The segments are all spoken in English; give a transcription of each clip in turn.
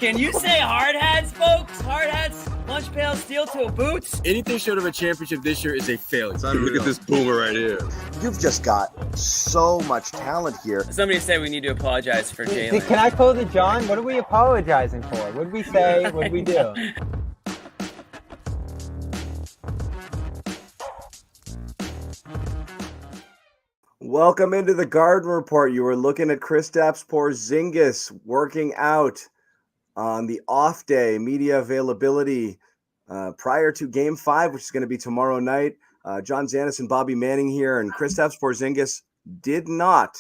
Can you say hard hats, folks? Hard hats, lunch pail, steel toe boots. Anything short of a championship this year is a failure. Look at this boomer right here. You've just got so much talent here. Somebody said we need to apologize for Jalen. Can I close it, John? What are we apologizing for? What did we say? What did we do? Welcome into the Garden Report. You were looking at Kristaps Porzingis working out on the off day, media availability prior to Game 5, which is going to be tomorrow night. John Zanis and Bobby Manning here, and Kristaps Porzingis did not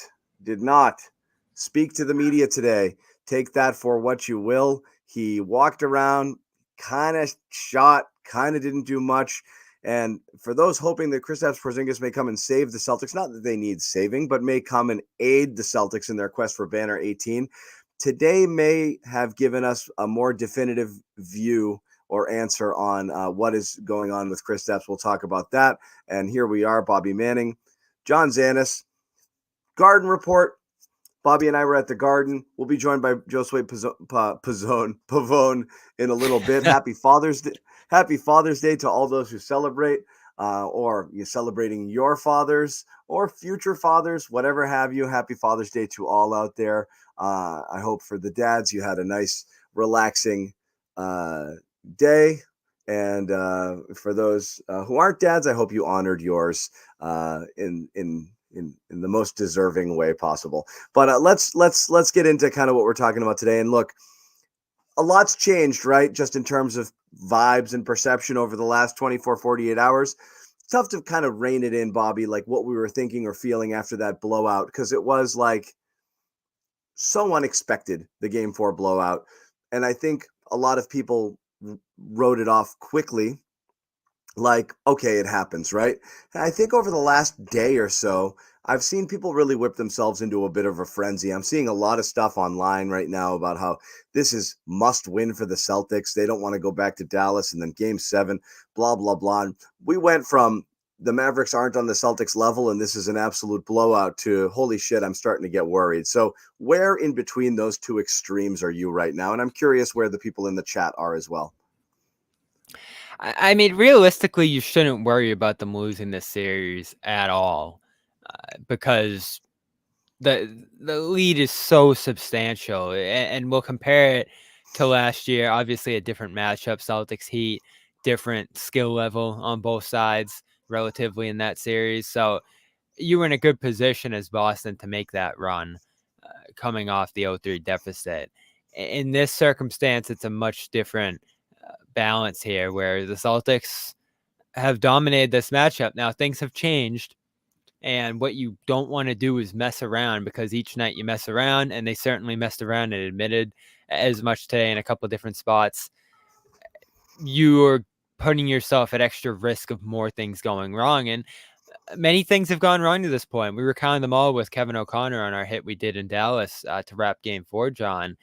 speak to the media today. Take that for what you will. He walked around, kind of shot, kind of didn't do much. And for those hoping that Kristaps Porzingis may come and save the Celtics, not that they need saving, but may come and aid the Celtics in their quest for Banner 18, today may have given us a more definitive view or answer on what is going on with Kristaps. We'll talk about that. And here we are, Bobby Manning, John Zanis, Garden Report. Bobby and I were at the Garden. We'll be joined by Josue Pavone in a little bit. Happy Father's Day. Happy Father's Day to all those who celebrate, or you're celebrating your fathers or future fathers, whatever have you. Happy Father's Day to all out there. I hope for the dads you had a nice, relaxing day. And for those who aren't dads, I hope you honored yours in the most deserving way possible. But let's get into kind of what we're talking about today. And look, a lot's changed, right? Just in terms of vibes and perception over the last 24, 48 hours. It's tough to kind of rein it in, Bobby, like what we were thinking or feeling after that blowout, because it was like so unexpected, the Game 4 blowout. And I think a lot of people wrote it off quickly, like, okay, it happens, right? And I think over the last day or so, I've seen people really whip themselves into a bit of a frenzy. I'm seeing a lot of stuff online right now about how this is must win for the Celtics. They don't want to go back to Dallas, and then Game 7, blah, blah, blah. And we went from the Mavericks aren't on the Celtics level and this is an absolute blowout to holy shit, I'm starting to get worried. So where in between those two extremes are you right now? And I'm curious where the people in the chat are as well. I mean, realistically, you shouldn't worry about them losing this series at all. Because the lead is so substantial, and we'll compare it to last year. Obviously, a different matchup, Celtics Heat, different skill level on both sides relatively in that series. So you were in a good position as Boston to make that run coming off the 0-3 deficit. In this circumstance, it's a much different balance here where the Celtics have dominated this matchup. Now, things have changed. And what you don't want to do is mess around, because each night you mess around, and they certainly messed around and admitted as much today in a couple of different spots. You're putting yourself at extra risk of more things going wrong. And many things have gone wrong to this point. We were counting them all with Kevin O'Connor on our hit we did in Dallas to wrap Game 4, John.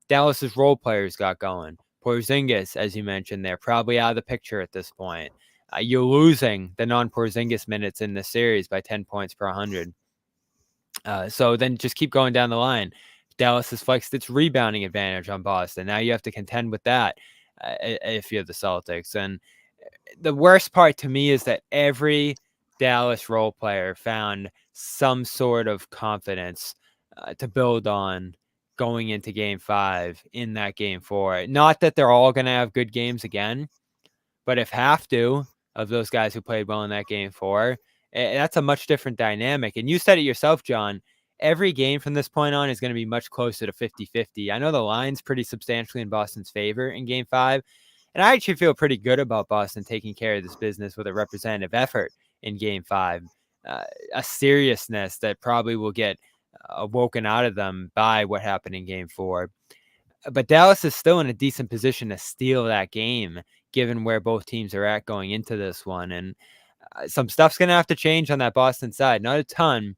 Dallas's role players got going. Porzingis, as you mentioned, they're probably out of the picture at this point. You're losing the non-Porzingis minutes in this series by 10 points per 100. So then just keep going down the line. Dallas has flexed its rebounding advantage on Boston. Now you have to contend with that if you're the Celtics. And the worst part to me is that every Dallas role player found some sort of confidence to build on going into Game 5 in that Game 4. Not that they're all going to have good games again, but if have to, of those guys who played well in that Game 4, that's a much different dynamic. And you said it yourself, John, every game from this point on is going to be much closer to 50-50. I know the line's pretty substantially in Boston's favor in Game 5, and I actually feel pretty good about Boston taking care of this business with a representative effort in Game 5, a seriousness that probably will get woken out of them by what happened in Game 4. But Dallas is still in a decent position to steal that game, given where both teams are at going into this one. And some stuff's going to have to change on that Boston side. Not a ton,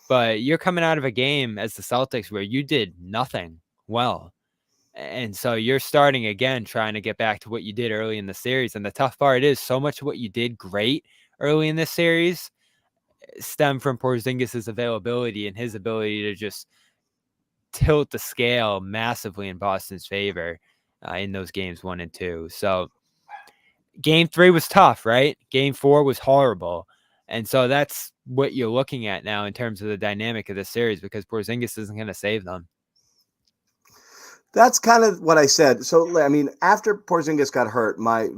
but you're coming out of a game as the Celtics where you did nothing well. And so you're starting again, trying to get back to what you did early in the series. And the tough part is so much of what you did great early in this series stem from Porzingis' availability and his ability to just tilt the scale massively in Boston's favor in those games 1 and 2. So game 3 was tough, right? Game 4 was horrible. And so that's what you're looking at now in terms of the dynamic of the series, because Porzingis isn't going to save them. That's kind of what I said. So, I mean, after Porzingis got hurt, my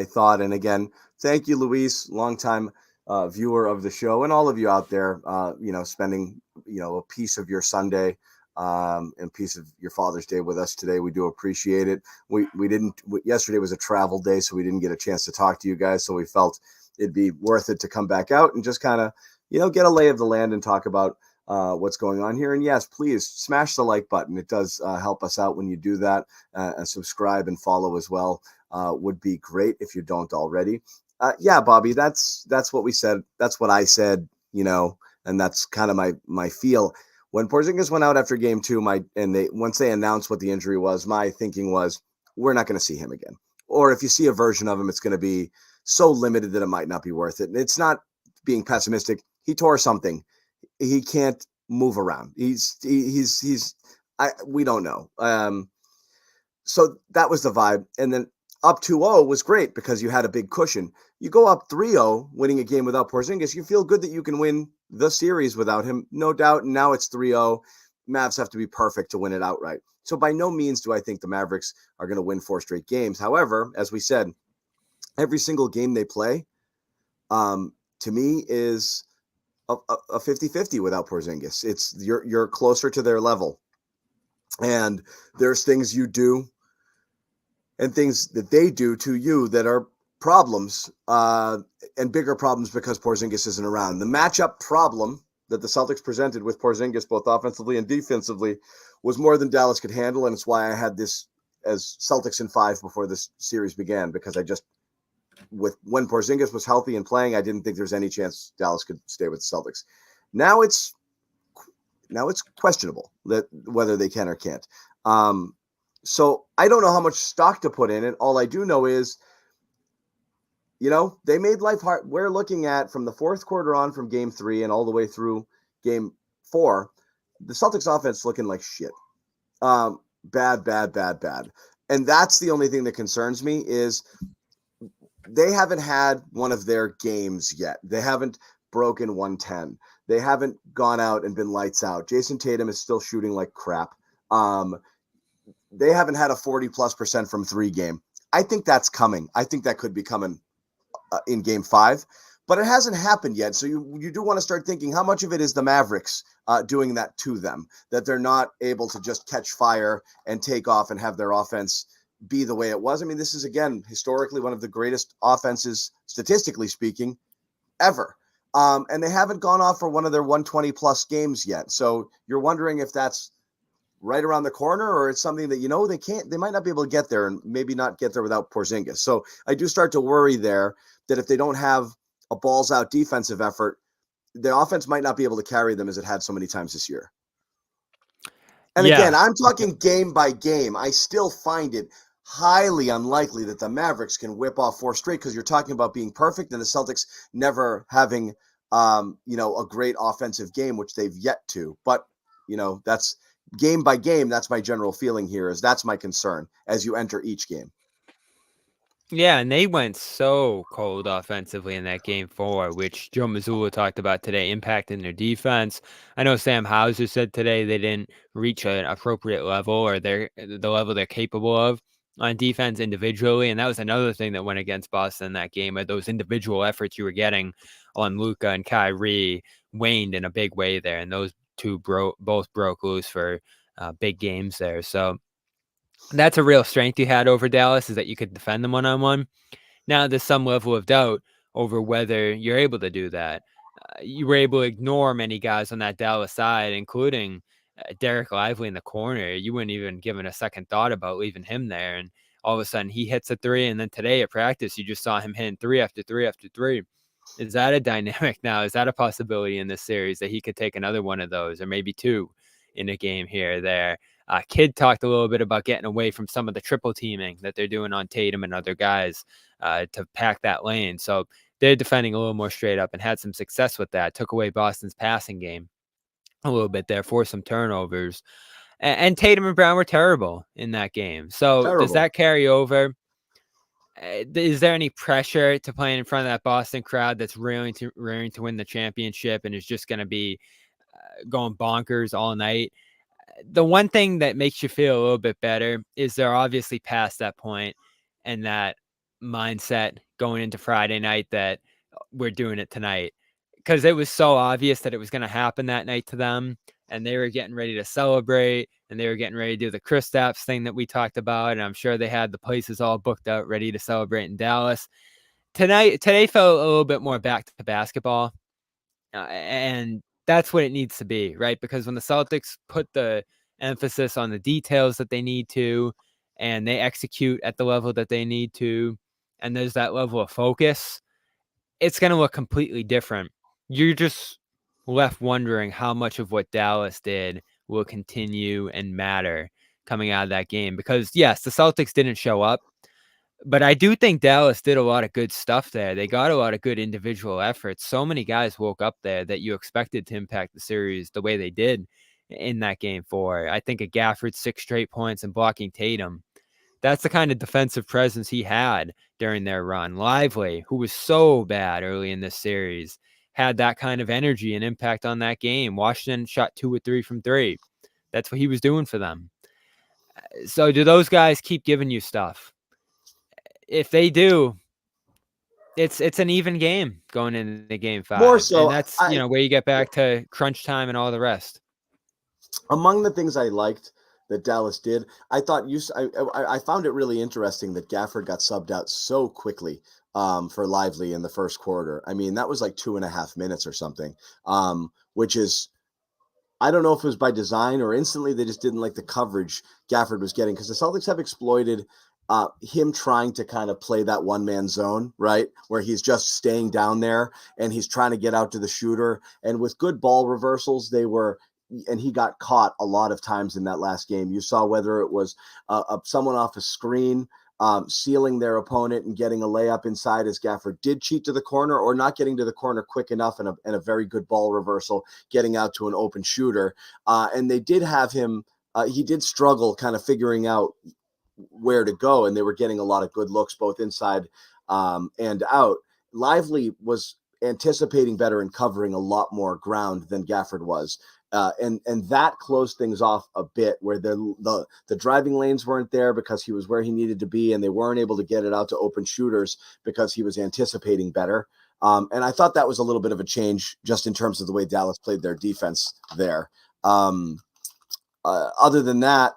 thought, and again, thank you, Luis, longtime viewer of the show, and all of you out there, spending, a piece of your Sunday and piece of your Father's Day with us today. We do appreciate it. Yesterday was a travel day, so we didn't get a chance to talk to you guys. So we felt it'd be worth it to come back out and just kind of, get a lay of the land and talk about what's going on here. And yes, please smash the like button. It does help us out when you do that. And subscribe and follow as well would be great if you don't already. Yeah, Bobby, that's what we said. That's what I said, and that's kind of my feel. When Porzingis went out after game 2, once they announced what the injury was, my thinking was, we're not going to see him again. Or if you see a version of him, it's going to be so limited that it might not be worth it. And it's not being pessimistic. He tore something. He can't move around. We don't know. So that was the vibe. And then up 2-0 was great because you had a big cushion. You go up 3-0, winning a game without Porzingis. You feel good that you can win the series without him, no doubt. And now it's 3-0. Mavs have to be perfect to win it outright. So by no means do I think the Mavericks are going to win 4 straight games. However, as we said, every single game they play, to me, is a 50-50 without Porzingis. It's you're closer to their level. And there's things you do and things that they do to you that are problems and bigger problems because Porzingis isn't around. The matchup problem that the Celtics presented with Porzingis, both offensively and defensively, was more than Dallas could handle. And it's why I had this as Celtics in 5 before this series began, because when Porzingis was healthy and playing, I didn't think there's any chance Dallas could stay with the Celtics. Now it's questionable that whether they can or can't. So I don't know how much stock to put in it. All I do know is, they made life hard. We're looking at from the fourth quarter on, from game 3 and all the way through game 4, the Celtics offense looking like shit. Bad. And that's the only thing that concerns me is they haven't had one of their games yet. They haven't broken 110. They haven't gone out and been lights out. Jason Tatum is still shooting like crap. They haven't had a 40+% from 3 game. I think that's coming. I think that could be coming in game 5, but it hasn't happened yet. So you do want to start thinking how much of it is the Mavericks doing that to them, that they're not able to just catch fire and take off and have their offense be the way it was. I mean, this is, again, historically one of the greatest offenses, statistically speaking, ever. And they haven't gone off for one of their 120+ games yet. So you're wondering if that's right around the corner, or it's something that, they might not be able to get there, and maybe not get there without Porzingis. So I do start to worry there that if they don't have a balls out defensive effort, the offense might not be able to carry them as it had so many times this year. And again, I'm talking game by game. I still find it highly unlikely that the Mavericks can whip off 4 straight, because you're talking about being perfect and the Celtics never having, a great offensive game, which they've yet to. But, that's game by game. That's my general feeling here, is that's my concern as you enter each game. Yeah, and they went so cold offensively in that game 4, which Joe Mazzulla talked about today, impacting their defense. I know Sam Hauser said today they didn't reach an appropriate level, or the level they're capable of on defense individually, and that was another thing that went against Boston in that game. Those individual efforts you were getting on Luka and Kyrie waned in a big way there, and those two both broke loose for big games there. So that's a real strength you had over Dallas, is that you could defend them one-on-one. Now there's some level of doubt over whether you're able to do that. You were able to ignore many guys on that Dallas side, including Derek Lively in the corner. You wouldn't even given a second thought about leaving him there. And all of a sudden he hits a 3. And then today at practice, you just saw him hitting 3 after 3 after 3. Is that a dynamic now? Is that a possibility in this series that he could take another one of those, or maybe 2 in a game here or there? Kidd talked a little bit about getting away from some of the triple teaming that they're doing on Tatum and other guys to pack that lane. So they're defending a little more straight up and had some success with that. Took away Boston's passing game. a little bit there, forced some turnovers. And Tatum and Brown were terrible in that game. So does Terrible. that carry over? Is there any pressure to playing in front of that Boston crowd that's raring to win the championship and is just going to be going bonkers all night? The one thing that makes you feel a little bit better is they're obviously past that point and that mindset going into Friday night that we're doing it tonight, because it was so obvious that it was going to happen that night to them, and they were getting ready to celebrate, and they were getting ready to do the Kristaps thing that we talked about, and I'm sure they had the places all booked out ready to celebrate in Dallas. Today felt a little bit more back to basketball, and that's what it needs to be, right? Because when the Celtics put the emphasis on the details that they need to, and they execute at the level that they need to, and there's that level of focus, it's going to look completely different. You're just left wondering how much of what Dallas did will continue and matter coming out of that game. Because, yes, the Celtics didn't show up, but I do think Dallas did a lot of good stuff there. They got a lot of good individual efforts. So many guys woke up there that you expected to impact the series the way they did in that game 4. I think of Gafford 6 straight points and blocking Tatum. That's the kind of defensive presence he had during their run. Lively, who was so bad early in this series, had that kind of energy and impact on that game. Washington shot 2 or 3 from 3. That's what he was doing for them. So do those guys keep giving you stuff? If they do, it's an even game going into game 5. More so, and that's where you get back to crunch time and all the rest. Among the things I liked that Dallas did, I thought I found it really interesting that Gafford got subbed out so quickly for Lively in the first quarter. I mean, that was like 2.5 minutes or something, which is, I don't know if it was by design or instantly they just didn't like the coverage Gafford was getting, because the Celtics have exploited him trying to kind of play that one-man zone, right, where he's just staying down there and he's trying to get out to the shooter. And with good ball reversals, and he got caught a lot of times in that last game. You saw whether it was someone off a screen sealing their opponent and getting a layup inside as Gafford did cheat to the corner, or not getting to the corner quick enough and a very good ball reversal, getting out to an open shooter. And they did have him, he did struggle kind of figuring out where to go, and they were getting a lot of good looks both inside and out. Lively was anticipating better and covering a lot more ground than Gafford was. And that closed things off a bit, where the driving lanes weren't there because he was where he needed to be, and they weren't able to get it out to open shooters because he was anticipating better. And I thought that was a little bit of a change just in terms of the way Dallas played their defense there. Other than that,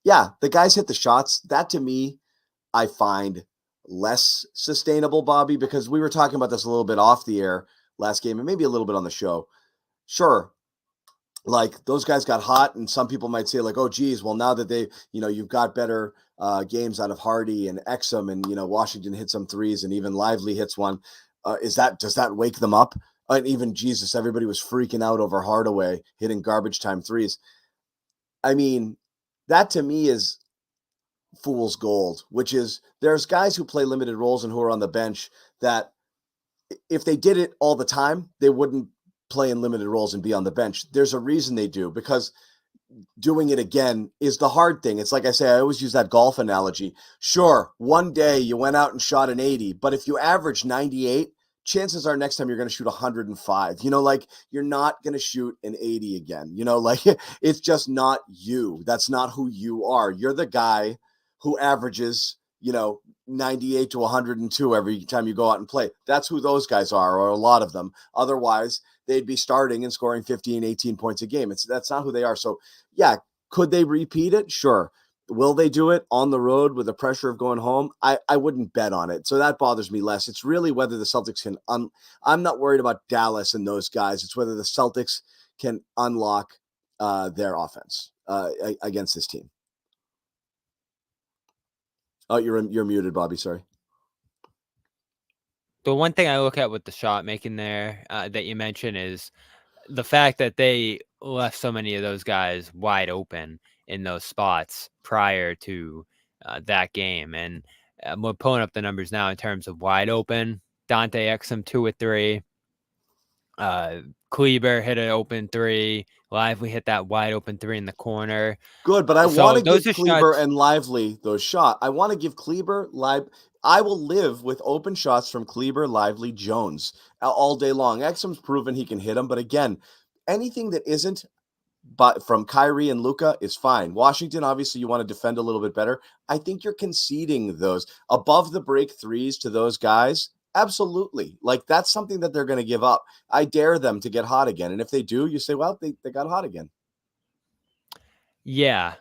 yeah, the guys hit the shots. That to me, I find less sustainable, Bobby, because we were talking about this a little bit off the air last game and maybe a little bit on the show. Sure, like those guys got hot, and some people might say like, oh, geez, well, now that they, you've got better games out of Hardy and Exum, and, Washington hit some threes and even Lively hits one. Does that wake them up? And even Jesus, everybody was freaking out over Hardaway hitting garbage time threes. I mean, that to me is fool's gold, which is there's guys who play limited roles and who are on the bench that if they did it all the time, they wouldn't play in limited roles and be on the bench. There's a reason they do, because doing it again is the hard thing. It's like I say, I always use that golf analogy. Sure, one day you went out and shot an 80, but if you average 98, chances are next time you're going to shoot 105. You're not going to shoot an 80 again. It's just not you. That's not who you are. You're the guy who averages, 98 to 102 every time you go out and play. That's who those guys are, or a lot of them. Otherwise, they'd be starting and scoring 15, 18 points a game. That's not who they are. So, yeah, could they repeat it? Sure. Will they do it on the road with the pressure of going home? I wouldn't bet on it. So that bothers me less. It's really whether the Celtics can I'm not worried about Dallas and those guys. It's whether the Celtics can unlock their offense against this team. Oh, you're muted, Bobby. Sorry. The one thing I look at with the shot making there that you mentioned is the fact that they left so many of those guys wide open in those spots prior to that game. And we're pulling up the numbers now in terms of wide open. Dante Exum 2 or 3. Kleber hit an open three. Lively hit that wide open three in the corner. Good, but I So want to give those are Kleber shots. and Lively those shots. I want to give Kleber, I will live with open shots from Kleber, Lively, Jones all day long. Exum's proven he can hit them, but again, anything that isn't but from Kyrie and Luka is fine. Washington, obviously, you want to defend a little bit better. I think you're conceding those above the break threes to those guys. Absolutely. Like, that's something that they're going to give up. I dare them to get hot again. And if they do, you say, well, they got hot again. Yeah,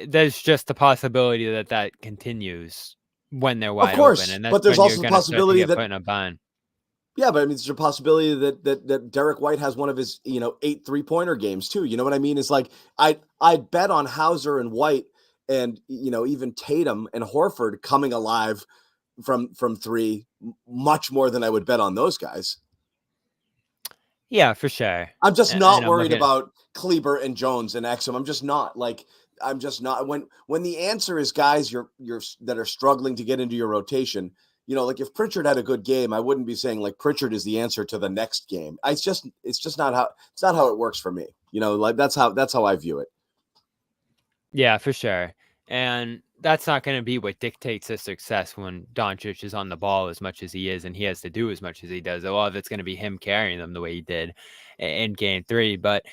there's just the possibility that continues when they're Of wide course, open, and that's but there's when you're also the going to start to possibility get that put in a bind. yeah, but I mean, there's a possibility that Derek White has one of his 8 3-pointer games too. You know what I mean? It's like I'd bet on Hauser and White and even Tatum and Horford coming alive from three much more than I would bet on those guys. Yeah, for sure. I'm just And not I'm worried looking. about Kleber and Jones and Exum. I'm just not when the answer is guys you're that are struggling to get into your rotation. Like if Pritchard had a good game, I wouldn't be saying like Pritchard is the answer to the next game. It's just not how it works for me. Like that's how I view it. Yeah, for sure. And that's not going to be what dictates his success when Doncic is on the ball as much as he is and he has to do as much as he does. A lot of it's going to be him carrying them the way he did in game 3. But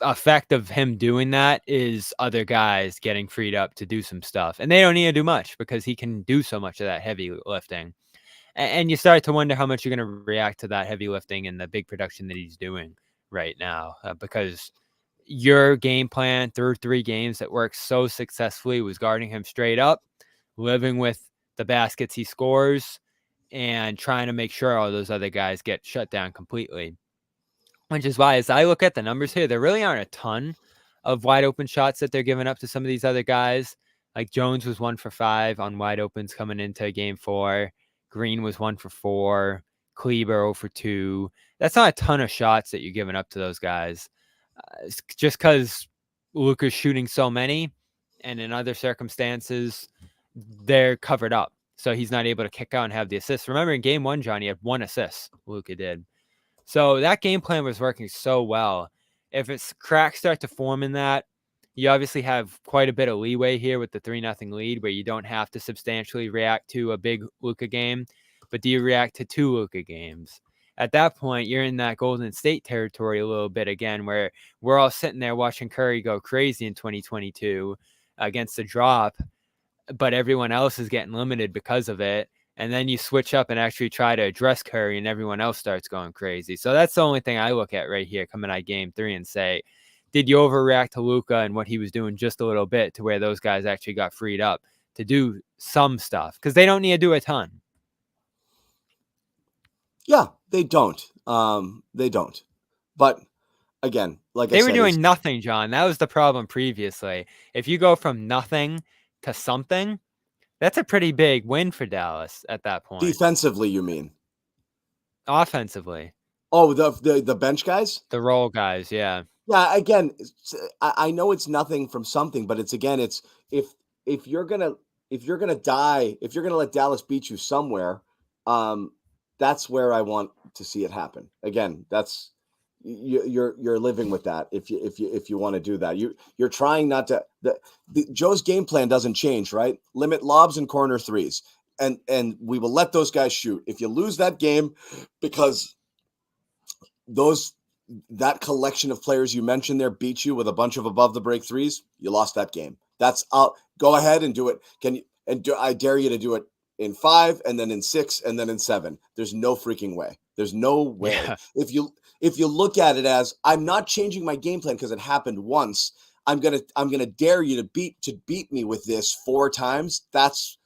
effect of him doing that is other guys getting freed up to do some stuff. And they don't need to do much because he can do so much of that heavy lifting. And you start to wonder how much you're going to react to that heavy lifting and the big production that he's doing right now because your game plan through 3 games that worked so successfully was guarding him straight up, living with the baskets he scores, and trying to make sure all those other guys get shut down completely. Which is why, as I look at the numbers here, there really aren't a ton of wide open shots that they're giving up to some of these other guys. Like Jones was 1 for 5 on wide opens coming into game 4. Green was 1 for 4. Kleber 0 for 2. That's not a ton of shots that you're giving up to those guys. Just because Luka's shooting so many, and in other circumstances, they're covered up. So he's not able to kick out and have the assists. Remember in game 1, John, he had 1 assist. Luka did. So that game plan was working so well. If it's cracks start to form in that, you obviously have quite a bit of leeway here with the 3-0 lead where you don't have to substantially react to a big Luka game, but do you react to 2 Luka games? At that point, you're in that Golden State territory a little bit again, where we're all sitting there watching Curry go crazy in 2022 against the drop, but everyone else is getting limited because of it. And then you switch up and actually try to address Curry and everyone else starts going crazy. So that's the only thing I look at right here coming out of game 3 and say, did you overreact to Luka and what he was doing just a little bit to where those guys actually got freed up to do some stuff? Because they don't need to do a ton. Yeah, they don't. They don't. But again, like they I were said, doing nothing, John. That was the problem previously. If you go from nothing to something, that's a pretty big win for Dallas at that point. Defensively, you mean? Offensively. Oh, the bench guys? The role guys, yeah. Yeah, again, I know it's nothing from something, but it's if you're gonna let Dallas beat you somewhere, that's where I want to see it happen. Again, that's you're living with that if you want to do that. You're trying not to Joe's game plan doesn't change, right? Limit lobs and corner threes. And we will let those guys shoot. If you lose that game because that collection of players you mentioned there beat you with a bunch of above the break threes, you lost that game. That's out. Go ahead and do it. I dare you to do it in 5 and then in 6 and then in 7. There's no freaking way. There's no way. Yeah. If you look at it as I'm not changing my game plan because it happened once, I'm gonna dare you to beat me with this 4 times. That's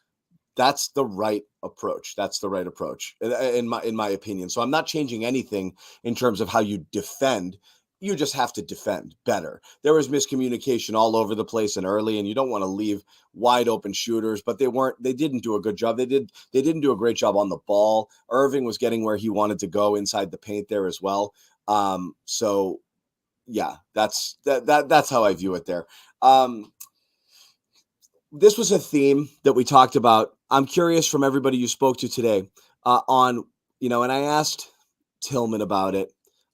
the right approach. That's the right approach in my opinion. So I'm not changing anything in terms of how you defend. You just have to defend better. There was miscommunication all over the place and early, and you don't want to leave wide open shooters, but they didn't do a good job. They didn't do a great job on the ball. Irving was getting where he wanted to go inside the paint there as well. So yeah, that's how I view it there. This was a theme that we talked about. I'm curious from everybody you spoke to today and I asked Tillman about it,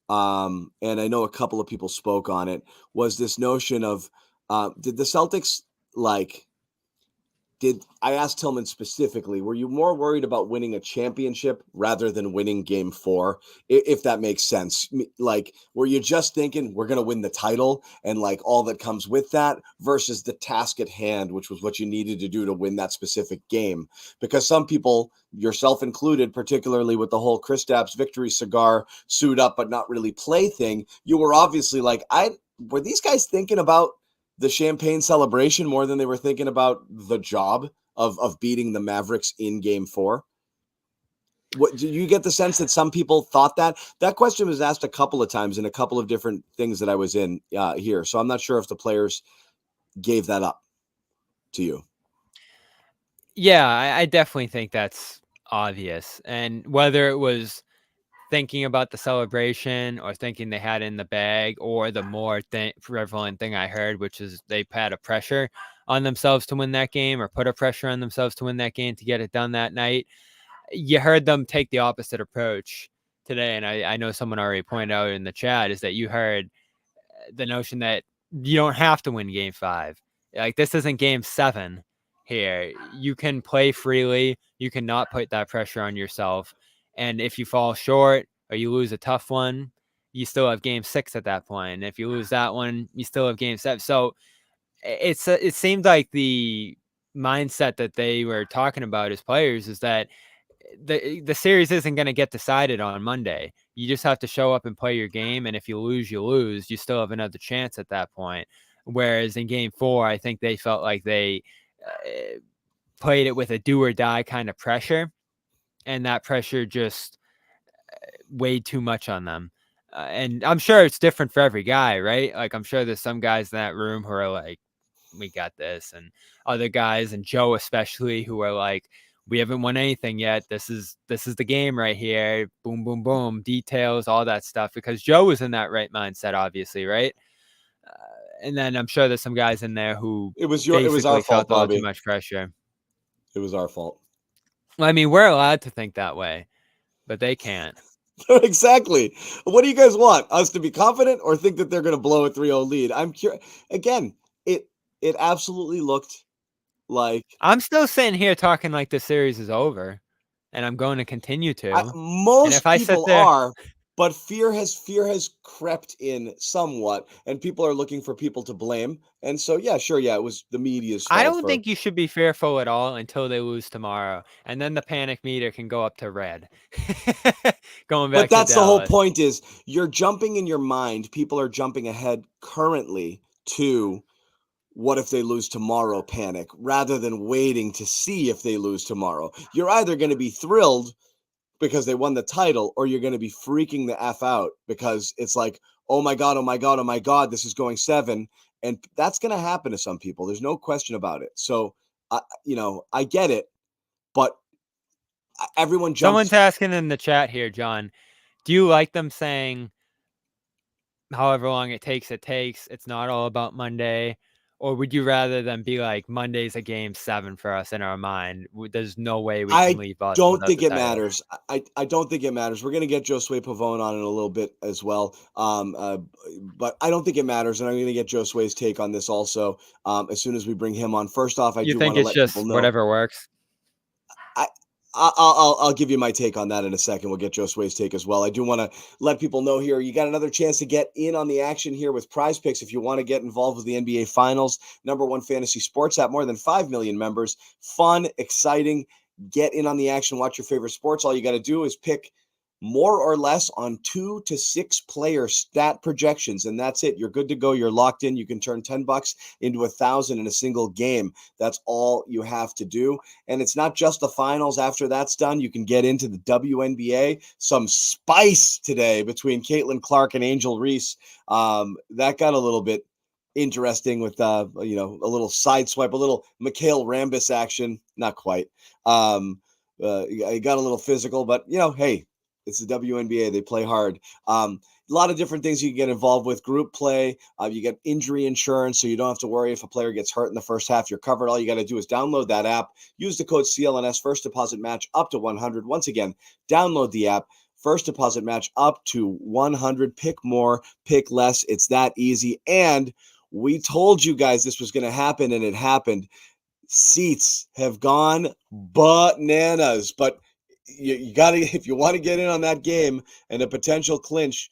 and I know a couple of people spoke on it, was this notion of did the Celtics I asked Tillman specifically, were you more worried about winning a championship rather than winning game 4? If that makes sense. Like, were you just thinking we're going to win the title and like all that comes with that versus the task at hand, which was what you needed to do to win that specific game? Because some people, yourself included, particularly with the whole Kristaps victory cigar, suit up but not really play thing, you were obviously like, were these guys thinking about the champagne celebration more than they were thinking about the job of beating the Mavericks in game 4? What do you get the sense that some people thought that? That question was asked a couple of times in a couple of different things that I was in here. So I'm not sure if the players gave that up to you. Yeah, I definitely think that's obvious. And whether it was thinking about the celebration or thinking they had it in the bag, or the more prevalent thing I heard, which is they had a pressure on themselves to win that game, or put a pressure on themselves to win that game to get it done that night. You heard them take the opposite approach today. And I know someone already pointed out in the chat is that you heard the notion that you don't have to win game 5. Like, this isn't game 7 here. You can play freely. You cannot put that pressure on yourself. And if you fall short or you lose a tough one, you still have game 6 at that point. And if you lose that one, you still have game 7. So it seemed like the mindset that they were talking about as players is that the series isn't going to get decided on Monday. You just have to show up and play your game. And if you lose, you lose. You still have another chance at that point. Whereas in game 4, I think they felt like they played it with a do or die kind of pressure. And that pressure just weighed too much on them. And I'm sure it's different for every guy, right? Like, I'm sure there's some guys in that room who are like, we got this. And other guys, and Joe especially, who are like, we haven't won anything yet. This is the game right here. Boom, boom, boom. Details, all that stuff. Because Joe was in that right mindset, obviously, right? And then I'm sure there's some guys in there who It was our fault, felt a little Bobby. too much pressure. It was our fault. Well, I mean, we're allowed to think that way, but they can't. Exactly. What do you guys want? Us to be confident or think that they're going to blow a 3-0 lead? I'm curious. Again, it absolutely looked like I'm still sitting here talking like the series is over, and I'm going to continue to. most if I sit people there- are, but fear has crept in somewhat, and people are looking for people to blame. And so, yeah, sure, yeah, it was the media's fault. I don't think you should be fearful at all until they lose tomorrow, and then the panic meter can go up to red. Going back, but that's to the whole Dallas. point. Is you're jumping in your mind. People are jumping ahead currently to what if they lose tomorrow panic rather than waiting to see if they lose tomorrow. You're either going to be thrilled because they won the title, or you're going to be freaking the F out because it's like, oh my God, oh my God, oh my God, this is going 7. And that's going to happen to some people. There's no question about it. So, I get it, but everyone jumps. Someone's asking in the chat here, John, do you like them saying however long it takes, it's not all about Monday? Or would you rather them be like, Monday's a game 7 for us in our mind? There's no way we can leave Boston. I don't think it matters. I don't think it matters. We're going to get Josue Pavone on in a little bit as well. But I don't think it matters. And I'm going to get Josue's take on this also as soon as we bring him on. First off, I do want to let people know. Whatever works? I'll give you my take on that in a second. We'll get Josue's take as well. I do want to let people know here, you got another chance to get in on the action here with Prize Picks. If you want to get involved with the NBA Finals, #1 fantasy sports app, more than 5 million members. Fun, exciting. Get in on the action. Watch your favorite sports. All you got to do is pick more or less on 2 to 6 player stat projections, and that's it. You're good to go. You're locked in. You can turn $10 into $1,000 in a single game. That's all you have to do. And it's not just the finals. After that's done, you can get into the WNBA. Some spice today between Caitlin Clark and Angel Reese. That got a little bit interesting with a little side swipe, a little Mikhail Rambis action. Not quite. It got a little physical, but hey, it's the WNBA. They play hard. A lot of different things you can get involved with. Group play. You get injury insurance, so you don't have to worry if a player gets hurt in the first half. You're covered. All you got to do is download that app. Use the code CLNS. First deposit match up to $100. Once again, download the app. first deposit match up to 100. Pick more, pick less. It's that easy. And we told you guys this was going to happen, and it happened. Seats have gone bananas, but you got to, if you want to get in on that game and a potential clinch,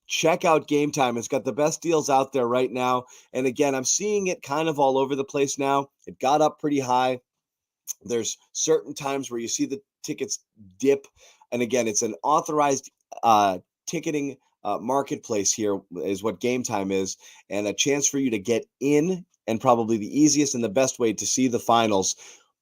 check out Game Time. It's got the best deals out there right now. And again, I'm seeing it kind of all over the place now. It got up pretty high. There's certain times where you see the tickets dip. And again, it's an authorized ticketing marketplace here is what Game Time is, and a chance for you to get in, and probably the easiest and the best way to see the finals.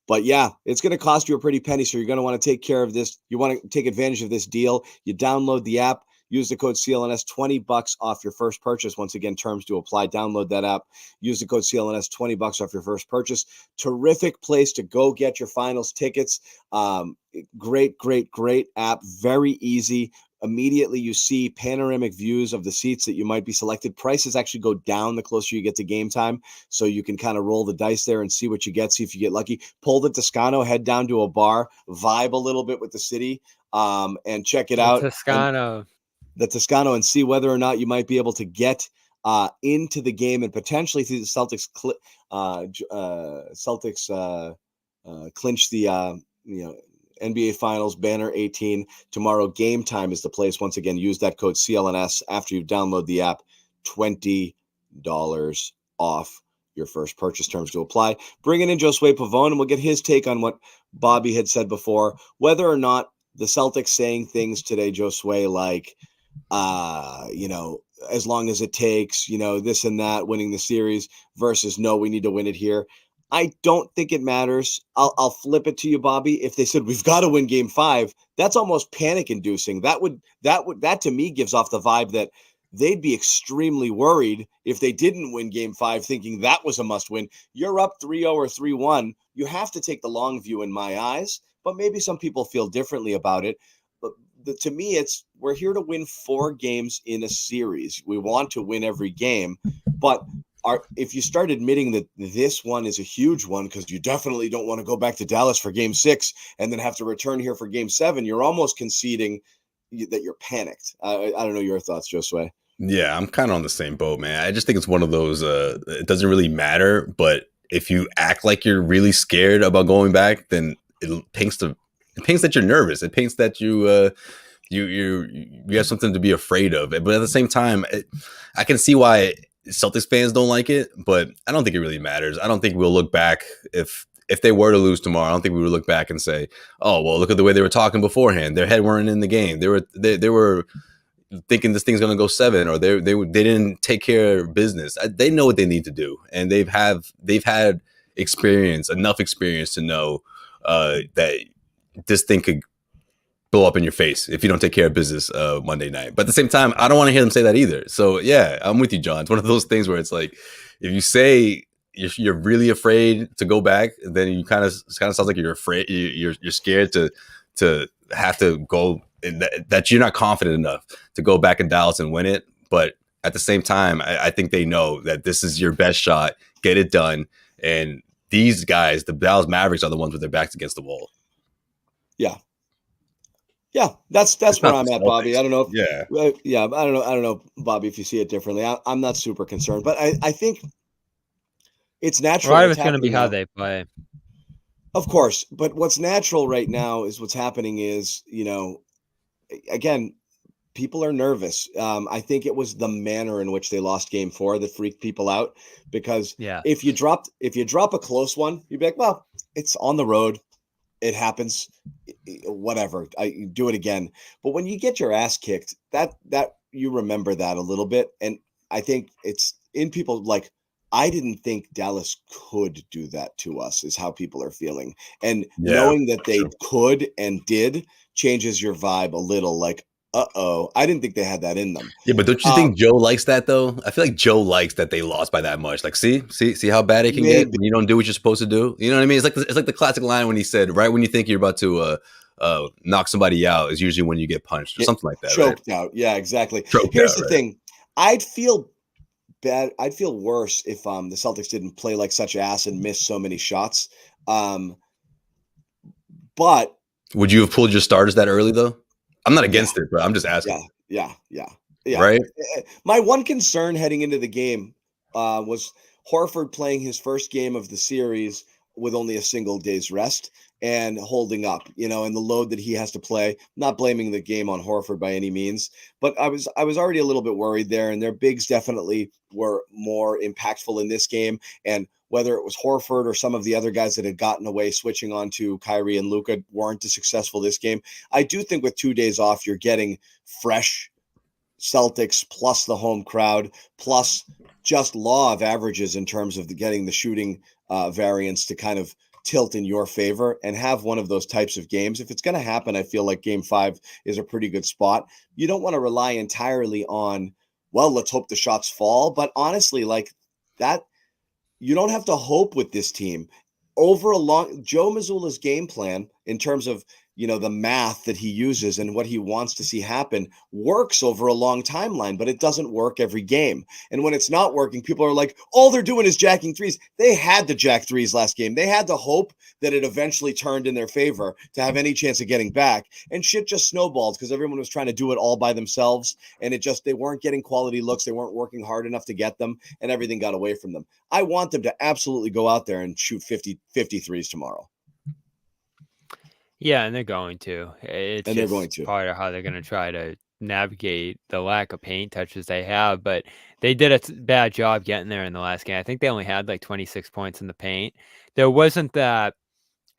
But yeah, it's going to cost you a pretty penny. So you're going to want to take care of this. You want to take advantage of this deal. You download the app, use the code CLNS, $20 off your first purchase. Once again, terms to apply. Download that app. Use the code CLNS, $20 off your first purchase. Terrific place to go get your finals tickets. Great app. Very easy. Immediately you see panoramic views of the seats that you might be selected. Prices actually go down the closer you get to Game Time, so you can kind of roll the dice there and see what you get, see if you get lucky. Pull the Toscano, head down to a bar, vibe a little bit with the city, and check it out. The Toscano, and see whether or not you might be able to get into the game and potentially through the Celtics clinch the NBA Finals banner 18 tomorrow. Game Time is the place. Once again, use that code CLNS after you download the app. $20 off your first purchase. Terms to apply. Bringing in Josue Pavone, and we'll get his take on what Bobby had said before, whether or not the Celtics saying things today, Josue, like, as long as it takes, this and that, winning the series versus no, we need to win it here. I don't think it matters. I'll flip it to you, Bobby. If they said we've got to win Game 5, that's almost panic-inducing. That to me gives off the vibe that they'd be extremely worried if they didn't win Game 5, thinking that was a must-win. You're up 3-0 or 3-1. You have to take the long view in my eyes, but maybe some people feel differently about it. But to me, we're here to win 4 games in a series. We want to win every game, but if you start admitting that this one is a huge one because you definitely don't want to go back to Dallas for Game 6 and then have to return here for Game 7, you're almost conceding that you're panicked. I don't know your thoughts, Josue. Yeah, I'm kind of on the same boat, man. I just think it's one of those, it doesn't really matter, but if you act like you're really scared about going back, then it paints that you're nervous. It paints that you have something to be afraid of. But at the same time, I can see why Celtics fans don't like it, but I don't think it really matters. I don't think we'll look back if they were to lose tomorrow. I don't think we would look back and say, "Oh, well, look at the way they were talking beforehand. Their head weren't in the game. They were thinking this thing's going to go 7, or they didn't take care of business." They know what they need to do, and they've had enough experience to know that this thing could blow up in your face if you don't take care of business Monday night. But at the same time, I don't want to hear them say that either. So yeah, I'm with you, John. It's one of those things where it's like, if you say you're really afraid to go back, then you kind of sounds like you're afraid, you're scared to have to go, that you're not confident enough to go back in Dallas and win it. But at the same time, I think they know that this is your best shot. Get it done. And these guys, the Dallas Mavericks, are the ones with their backs against the wall. Yeah, that's where I'm at, Bobby. I don't know. I don't know, Bobby, if you see it differently. I'm not super concerned, but I think it's natural. Right, it's going to be how they play, of course. But what's natural right now is what's happening is, again, people are nervous. I think it was the manner in which they lost Game 4 that freaked people out, because if you drop a close one, you'd be like, well, it's on the road. It happens, whatever. I do it again. But when you get your ass kicked, that you remember that a little bit. And I think it's in people like, I didn't think Dallas could do that to us, is how people are feeling. And knowing that they could and did changes your vibe a little. Like, I didn't think they had that in them. Yeah, but don't you think Joe likes that, though? I feel like Joe likes that they lost by that much. Like, see how bad it can get when you don't do what you're supposed to do. You know what I mean? It's like the classic line when he said, right when you think you're about to knock somebody out is usually when you get punched or something like that. Choked out. Yeah, exactly. Here's the thing. I'd feel bad. I'd feel worse if the Celtics didn't play like such ass and miss so many shots. But would you have pulled your starters that early, though? I'm not against it, but I'm just asking. Yeah. Right? My one concern heading into the game was Horford playing his first game of the series with only a single day's rest and holding up, and the load that he has to play. Not blaming the game on Horford by any means, but I was already a little bit worried there, and their bigs definitely were more impactful in this game. And whether it was Horford or some of the other guys that had gotten away switching on to Kyrie and Luka weren't as successful this game. I do think with 2 days off, you're getting fresh Celtics plus the home crowd plus just law of averages in terms of getting the shooting variance to kind of tilt in your favor and have one of those types of games. If it's going to happen, I feel like game 5 is a pretty good spot. You don't want to rely entirely on, well, let's hope the shots fall. But honestly, like that, you don't have to hope with this team. Over a long, Joe Mazzulla's game plan in terms of, the math that he uses and what he wants to see happen works over a long timeline, but it doesn't work every game. And when it's not working, people are like, all they're doing is jacking threes. They had to jack threes last game. They had to hope that it eventually turned in their favor to have any chance of getting back. And shit just snowballed because everyone was trying to do it all by themselves. And they weren't getting quality looks. They weren't working hard enough to get them, and everything got away from them. I want them to absolutely go out there and shoot 50 threes tomorrow. Yeah, and they're going to. They're going to. Part of how they're going to try to navigate the lack of paint touches they have. But they did a bad job getting there in the last game. I think they only had like 26 points in the paint. There wasn't that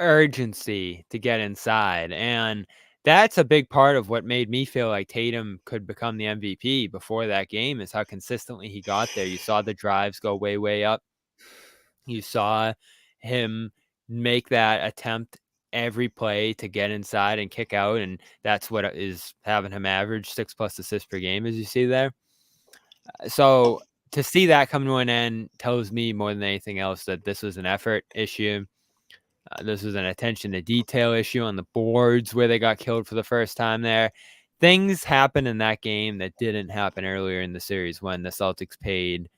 urgency to get inside. And that's a big part of what made me feel like Tatum could become the MVP before that game is how consistently he got there. You saw the drives go way, way up. You saw him make that attempt every play to get inside and kick out, and that's what is having him average 6+ assists per game, as you see there. So to see that come to an end tells me more than anything else that this was an effort issue. This was an attention to detail issue on the boards where they got killed for the first time there. Things happened in that game that didn't happen earlier in the series when the Celtics paid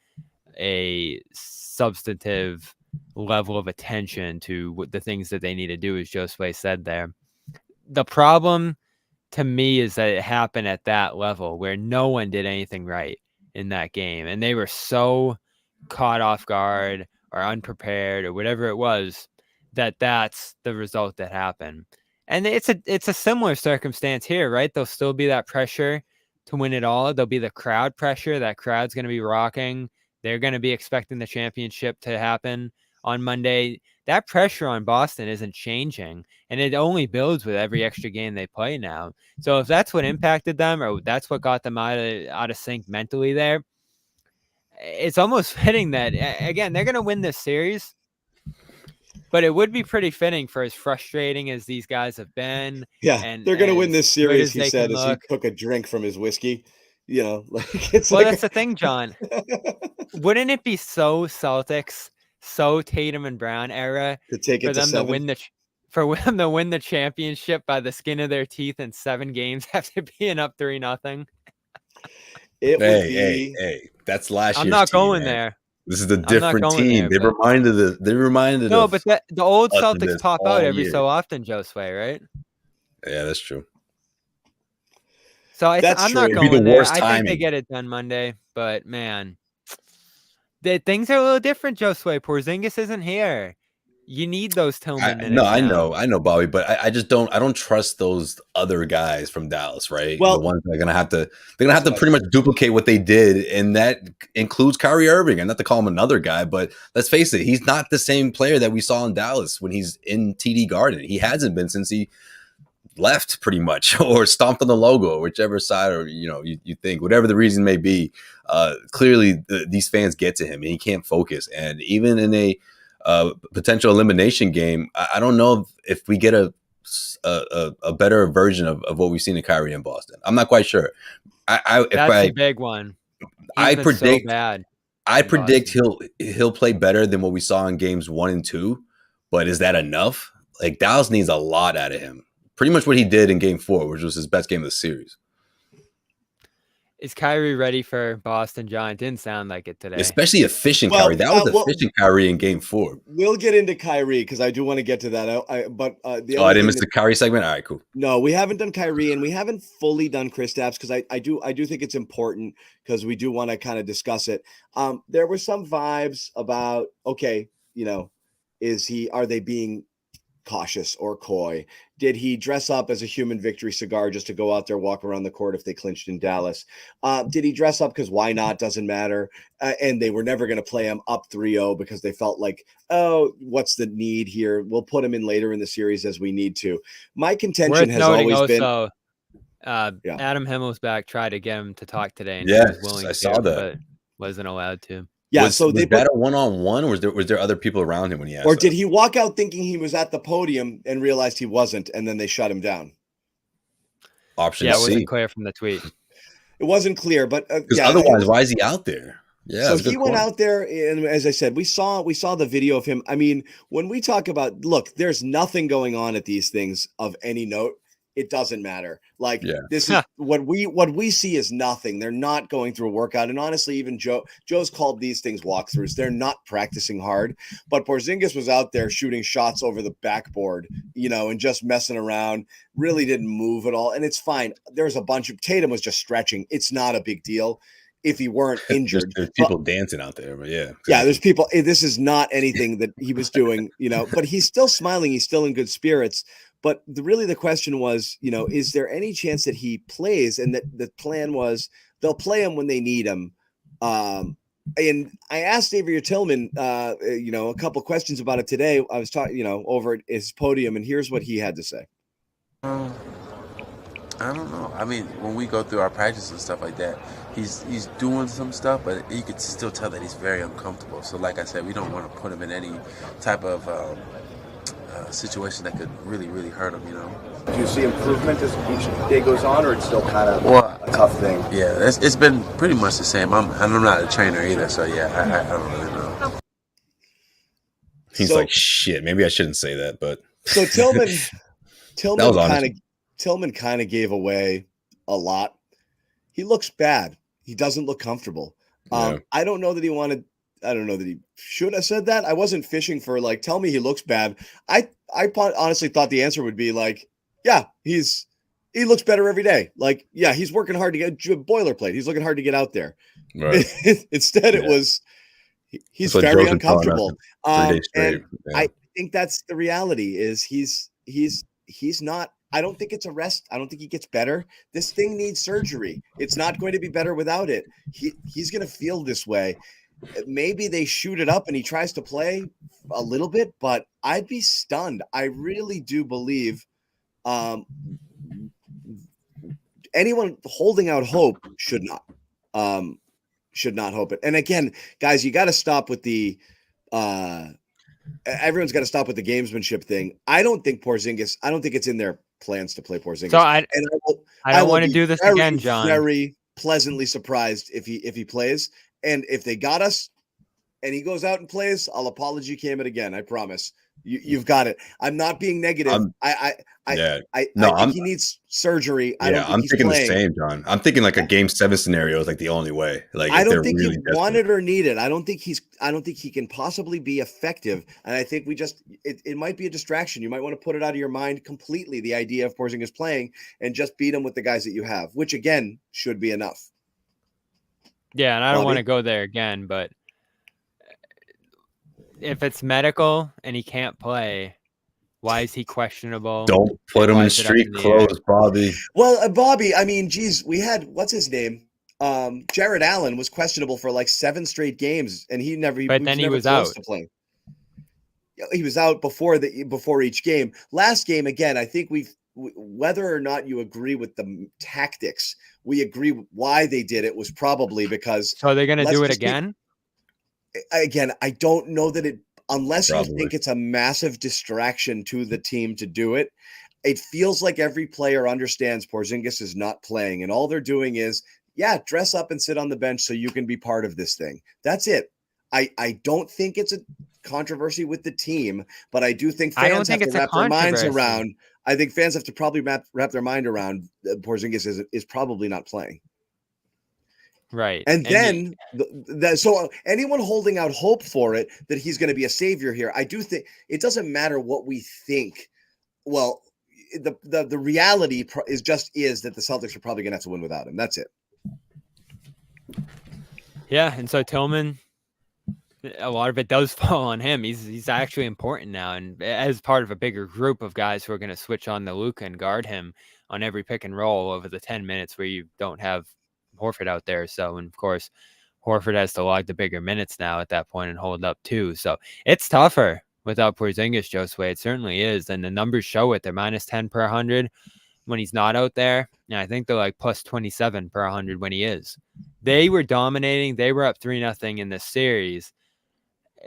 a substantive level of attention to the things that they need to do, as Josue said there. The problem to me is that it happened at that level where no one did anything right in that game. And they were so caught off guard or unprepared or whatever it was that's the result that happened. And it's a similar circumstance here, right? There'll still be that pressure to win it all. There'll be the crowd pressure. That crowd's going to be rocking. They're going to be expecting the championship to happen on Monday. That pressure on Boston isn't changing, and it only builds with every extra game they play now. So if that's what impacted them or that's what got them out of sync mentally there, it's almost fitting that, again, they're going to win this series, but it would be pretty fitting for as frustrating as these guys have been. Yeah, and they're going to win this series, he said, as he took a drink from his whiskey. That's the thing, John. Wouldn't it be so Celtics, so Tatum and Brown era to take it for to them 7? For them to win the championship by the skin of their teeth in 7 games after being up 3-0? Hey, that's last year's I'm not team, going man. there. This is a different team. They reminded No, of but the old Celtics pop out every year. so often, Josue, right? Yeah, that's true. So I'm not going the there. worst I timing. think they get it done Monday, but man, things are a little different, Josue. Porzingis isn't here. You need those Tillman minutes. I know, Bobby, but I just don't. I don't trust those other guys from Dallas, right? Well, the ones that are gonna have to pretty much duplicate what they did, and that includes Kyrie Irving. And not to call him another guy, but let's face it, he's not the same player that we saw in Dallas when he's in TD Garden. He hasn't been since he left, pretty much, or stomped on the logo, whichever side, or you think, whatever the reason may be. Clearly, these fans get to him, and he can't focus. And even in a potential elimination game, I don't know if we get a better version of what we've seen in Kyrie in Boston. I'm not quite sure. That's a big one. I predict so bad. I predict he'll play better than what we saw in games 1 and 2. But is that enough? Like, Dallas needs a lot out of him. Pretty much what he did in game 4, which was his best game of the series. Is Kyrie ready for Boston, John? It didn't sound like it today. Especially efficient Well, Kyrie. That was efficient Kyrie in Game 4. We'll get into Kyrie because I do want to get to that. The Oh, I other didn't miss thing the Kyrie segment. All right, cool. no, we haven't done Kyrie and we haven't fully done Kristaps because I do think it's important because we do want to kind of discuss it. There were some vibes about, okay, are they being cautious or coy? Did he dress up as a human victory cigar just to go out there, walk around the court if they clinched in Dallas? Did he dress up because why not? Doesn't matter. And they were never going to play him up 3-0 because they felt like, oh, what's the need here? We'll put him in later in the series as we need to. My contention has always been. Adam Himmelsbach tried to get him to talk today, and Yeah, he was willing I to, saw that. but wasn't allowed to. Yeah, was that a one-on-one, or was there other people around him when he asked? Or did he walk out thinking he was at the podium and realized he wasn't, and then they shut him down? Option C. it wasn't clear from the tweet. It wasn't clear, but otherwise, why is he out there? Yeah, so he went out there, and as I said, we saw the video of him. I mean, when we talk about, look, there's nothing going on at these things of any note. It doesn't matter. This is what we see is nothing. They're not going through a workout. And honestly, even Joe's called these things walkthroughs. They're not practicing hard. But Porzingis was out there shooting shots over the backboard, and just messing around. Really didn't move at all. And it's fine. There's a bunch of Tatum was just stretching. It's not a big deal if he weren't injured. There's people dancing out there, but yeah. Yeah, there's people. This is not anything that he was doing, but he's still smiling. He's still in good spirits. But the question was, is there any chance that he plays? And that the plan was they'll play him when they need him. And I asked Avery Tillman, a couple questions about it today. I was talking, over at his podium, and here's what he had to say. I don't know. I mean, when we go through our practice and stuff like that, he's doing some stuff, but you could still tell that he's very uncomfortable. So, like I said, we don't want to put him in any type of situation that could really, really hurt him, Do you see improvement as each day goes on, or it's still kind of a tough thing? Yeah, it's been pretty much the same. I'm not a trainer either, so yeah, I don't really know. He's like, shit, maybe I shouldn't say that, but so Tillman kind of gave away a lot. He looks bad. He doesn't look comfortable. I don't know that he should have said that. I wasn't fishing for tell me he looks bad. I honestly thought the answer would be yeah, he looks better every day. Yeah, he's working hard to get boilerplate. He's looking hard to get out there. Right. Instead, it was he's very uncomfortable. And I think that's the reality. Is he's not. I don't think it's a rest. I don't think he gets better. This thing needs surgery. It's not going to be better without it. He's going to feel this way. Maybe they shoot it up and he tries to play a little bit, but I'd be stunned. I really do believe anyone holding out hope should not hope it. And again, guys, you got to stop with the everyone's got to stop with the gamesmanship thing. I don't think it's in their plans to play Porzingis. So I don't want to do this again, John. Very pleasantly surprised if he plays. And if they got us and he goes out and plays, I'll apology cam it again. I promise. You've got it. I'm not being negative. I think he needs surgery. I'm thinking the same, John. I'm thinking a Game 7 scenario is the only way. I don't think he wanted or needed. I don't think he can possibly be effective. And I think it might be a distraction. You might want to put it out of your mind completely, the idea of Porzingis playing, and just beat him with the guys that you have, which again should be enough. Yeah, and I don't want to go there again, but if it's medical and he can't play, why is he questionable? Don't put him in street clothes, Bobby. Well, Bobby, I mean, geez, we had, what's his name? Jared Allen was questionable for 7 straight games, and he was out to play. He was out before each game. Last game, again, I think whether or not you agree with the tactics, we agree why they did it was probably because. So they're going to do it again? Again, I don't know that unless you think it's a massive distraction to the team to do it. It feels like every player understands Porzingis is not playing, and all they're doing is, dress up and sit on the bench so you can be part of this thing. That's it. I don't think it's a controversy with the team, but I do think fans have to wrap their minds around. I think fans have to probably wrap their mind around Porzingis is probably not playing. Right. And then so anyone holding out hope for it, that he's going to be a savior here, I do think it doesn't matter what we think. Well, the reality is that the Celtics are probably going to have to win without him. That's it. Yeah, and so Tillman, a lot of it does fall on him. He's actually important now, and as part of a bigger group of guys who are going to switch on the Luka and guard him on every pick and roll over the 10 minutes where you don't have Horford out there. So, and of course, Horford has to log the bigger minutes now at that point and hold up too. So it's tougher without Porzingis, Josue. It certainly is, and the numbers show it. They're -10 per 100 when he's not out there, and I think they're like +27 per 100 when he is. They were dominating. They were up 3-0 in this series,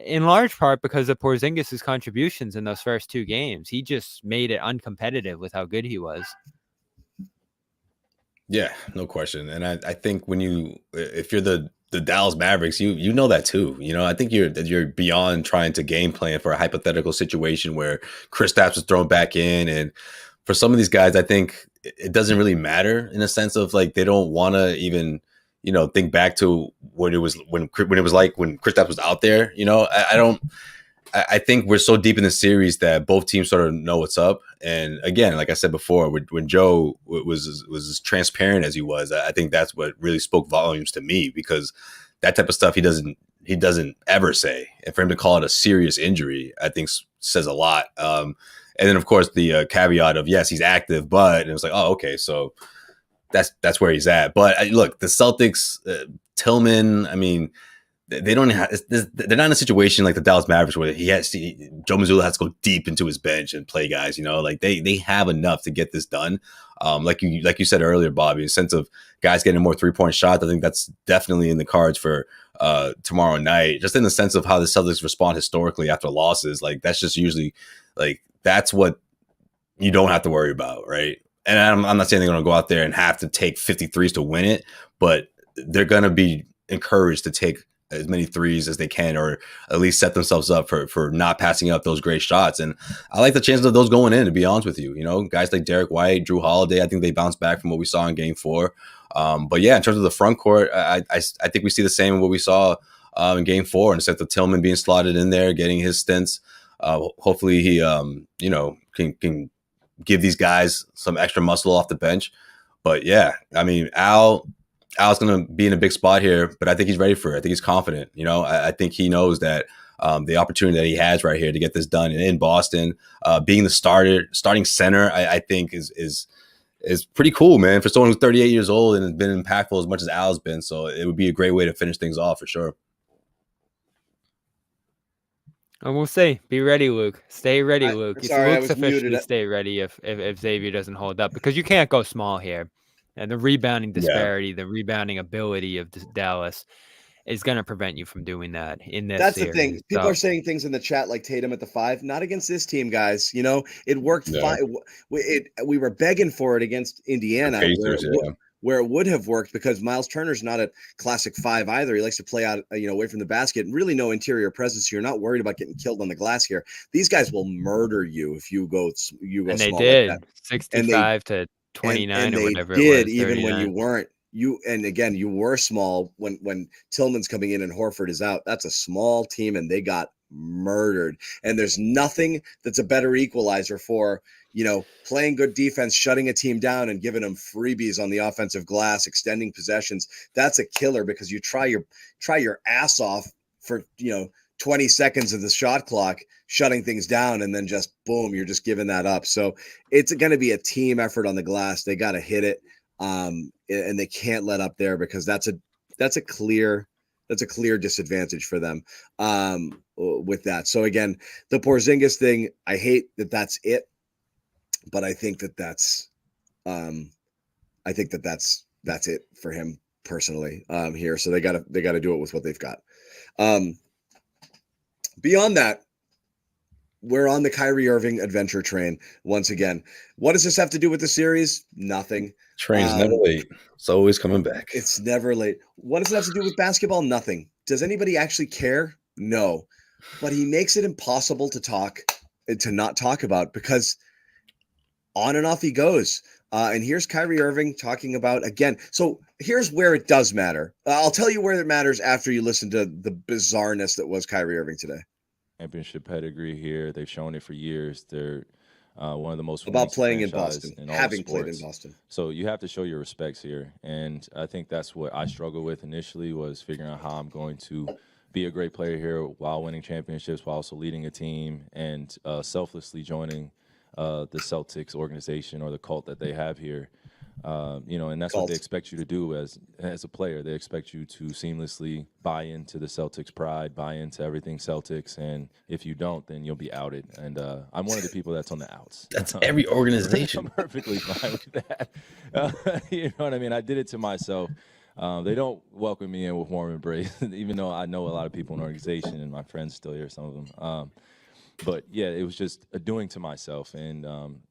in large part because of Porzingis' contributions in those first 2 games. He just made it uncompetitive with how good he was. Yeah, no question. And I think if you're the Dallas Mavericks, you know that too. I think you're beyond trying to game plan for a hypothetical situation where Kristaps was thrown back in. And for some of these guys, I think it doesn't really matter in a sense of like they don't want to even think back to when it was like when Kristaps was out there. I think we're so deep in the series that both teams sort of know what's up. And again, like I said before, when Joe was as transparent as he was, I think that's what really spoke volumes to me, because that type of stuff he doesn't ever say. And for him to call it a serious injury, I think says a lot. And then of course the caveat of, yes, he's active, but it was like, oh, okay, so that's where he's at. But look, the Celtics, Tillman, I mean, they don't have. They're not in a situation like the Dallas Mavericks where Joe Mazzulla has to go deep into his bench and play guys. Like they have enough to get this done. Like you said earlier, Bobby, a sense of guys getting more 3-point shots. I think that's definitely in the cards for tomorrow night. Just in the sense of how the Celtics respond historically after losses. Like that's just usually like that's what you don't have to worry about, right? And I'm not saying they're going to go out there and have to take 53s to win it, but they're going to be encouraged to take as many threes as they can, or at least set themselves up for not passing up those great shots. And I like the chances of those going in, to be honest with you. Guys like Derek White, Drew Holiday, I think they bounced back from what we saw in Game 4. But yeah, in terms of the front court, I think we see the same in what we saw in Game 4, in the sense of Tillman being slotted in there, getting his stints. Hopefully he can give these guys some extra muscle off the bench. But yeah, I mean, Al's going to be in a big spot here, but I think he's ready for it. I think he's confident. I think he knows that the opportunity that he has right here to get this done in Boston, being the starting center, I think is pretty cool, man, for someone who's 38 years old and has been impactful as much as Al's been. So it would be a great way to finish things off for sure. And we'll see. Be ready, Luke. Stay ready, Luke. Sorry, Luke's officially stay ready if Xavier doesn't hold up, because you can't go small here. And the rebounding disparity, the rebounding ability of Dallas is going to prevent you from doing that in this That's series. The thing. People are saying things in the chat like Tatum at the 5. Not against this team, guys. It worked fine. We were begging for it against Indiana, where it would have worked, because Miles Turner's not a classic 5 either. He likes to play out, away from the basket. Really no interior presence. You're not worried about getting killed on the glass here. These guys will murder you if you go and they small did. like that. 65 to 29 and or whatever they did, it was. even when you weren't. And again, you were small when Tillman's coming in and Horford is out. That's a small team, and they got murdered. And there's nothing that's a better equalizer for playing good defense, shutting a team down, and giving them freebies on the offensive glass, extending possessions. That's a killer, because you try your ass off for 20 seconds of the shot clock, shutting things down, and then just boom, you're just giving that up. So it's going to be a team effort on the glass. They got to hit it, and they can't let up there, because that's a clear disadvantage for them with that. So again, the Porzingis thing, I hate that that's it, but I think that's it for him personally here. So they got to do it with what they've got. Beyond that, we're on the Kyrie Irving adventure train once again. What does this have to do with the series? Nothing. Train's never late. It's always coming back. It's never late. What does it have to do with basketball? Nothing. Does anybody actually care? No. But he makes it impossible to not talk about, because on and off he goes. And here's Kyrie Irving talking about again. So here's where it does matter. I'll tell you where it matters after you listen to the bizarreness that was Kyrie Irving today. Championship pedigree here. They've shown it for years. They're one of the most About playing in franchise Boston, in all having sports. played in Boston. So you have to show your respects here, and I think that's what I struggled with initially, was figuring out how I'm going to be a great player here while winning championships, while also leading a team, and selflessly joining the Celtics organization or the cult that they have here. And that's what they expect you to do as a player. They expect you to seamlessly buy into the Celtics pride, buy into everything Celtics, and if you don't, then you'll be outed. And I'm one of the people that's on the outs. That's every organization. I'm perfectly fine with that. You know what I mean? I did it to myself. They don't welcome me in with warm embrace, even though I know a lot of people in the organization, and my friends still here, some of them. But yeah, it was just a doing to myself, and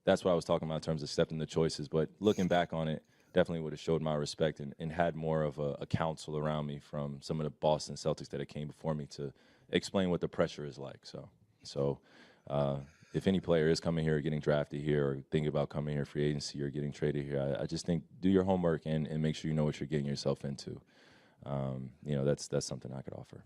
that's what I was talking about in terms of accepting the choices. But looking back on it, definitely would have showed my respect and had more of a counsel around me from some of the Boston Celtics that came before me to explain what the pressure is like. So if any player is coming here or getting drafted here or thinking about coming here free agency or getting traded here, I just think do your homework and make sure you know what you're getting yourself into. That's something I could offer.